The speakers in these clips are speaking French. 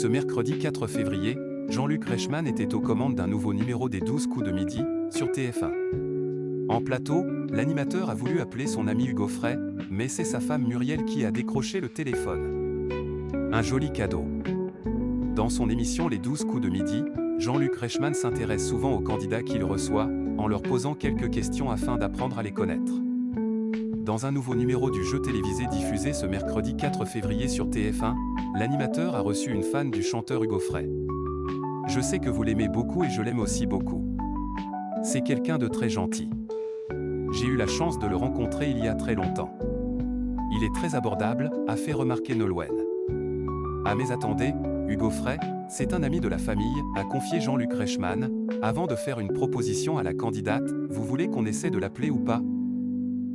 Ce mercredi 4 février, Jean-Luc Reichmann était aux commandes d'un nouveau numéro des 12 coups de midi, sur TF1. En plateau, l'animateur a voulu appeler son ami Hugo Frey, mais c'est sa femme Muriel qui a décroché le téléphone. Un joli cadeau. Dans son émission Les 12 coups de midi, Jean-Luc Reichmann s'intéresse souvent aux candidats qu'il reçoit, en leur posant quelques questions afin d'apprendre à les connaître. Dans un nouveau numéro du jeu télévisé diffusé ce mercredi 4 février sur TF1, l'animateur a reçu une fan du chanteur Hugo Frey. « Je sais que vous l'aimez beaucoup et je l'aime aussi beaucoup. C'est quelqu'un de très gentil. J'ai eu la chance de le rencontrer il y a très longtemps. Il est très abordable », a fait remarquer Nolwenn. « Ah mais attendez, Hugo Frey, c'est un ami de la famille », a confié Jean-Luc Reichmann, avant de faire une proposition à la candidate. « Vous voulez qu'on essaie de l'appeler ou pas ?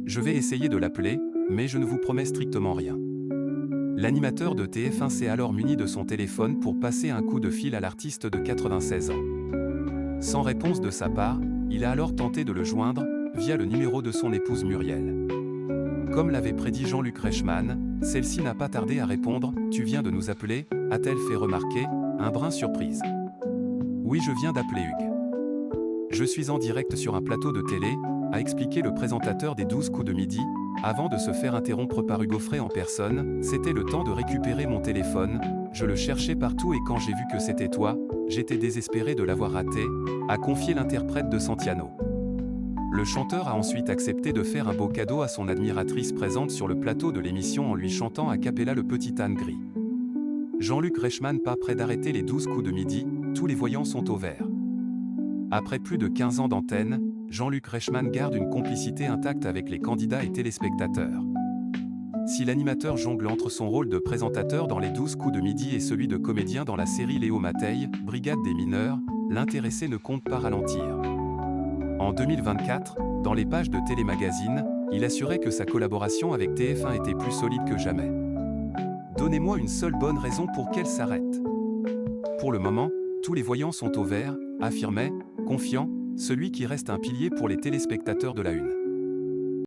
Je vais essayer de l'appeler, mais je ne vous promets strictement rien. » L'animateur de TF1 s'est alors muni de son téléphone pour passer un coup de fil à l'artiste de 96 ans. Sans réponse de sa part, il a alors tenté de le joindre, via le numéro de son épouse Muriel. Comme l'avait prédit Jean-Luc Reichmann, celle-ci n'a pas tardé à répondre « Tu viens de nous appeler ?» a-t-elle fait remarquer, un brin surprise. « Oui, je viens d'appeler Hugues. Je suis en direct sur un plateau de télé », a expliqué le présentateur des 12 coups de midi, avant de se faire interrompre par Hugo Frey en personne. « C'était le temps de récupérer mon téléphone, je le cherchais partout et quand j'ai vu que c'était toi, j'étais désespéré de l'avoir raté », a confié l'interprète de Santiano. Le chanteur a ensuite accepté de faire un beau cadeau à son admiratrice présente sur le plateau de l'émission en lui chantant a cappella le petit âne gris. Jean-Luc Reichmann pas près d'arrêter les 12 coups de midi, tous les voyants sont au vert. Après plus de 15 ans d'antenne, Jean-Luc Reichmann garde une complicité intacte avec les candidats et téléspectateurs. Si l'animateur jongle entre son rôle de présentateur dans les 12 coups de midi et celui de comédien dans la série Léo Mattei, Brigade des mineurs, l'intéressé ne compte pas ralentir. En 2024, dans les pages de Télémagazine, il assurait que sa collaboration avec TF1 était plus solide que jamais. « Donnez-moi une seule bonne raison pour qu'elle s'arrête. Pour le moment, tous les voyants sont au vert », affirmait, confiant, celui qui reste un pilier pour les téléspectateurs de la Une.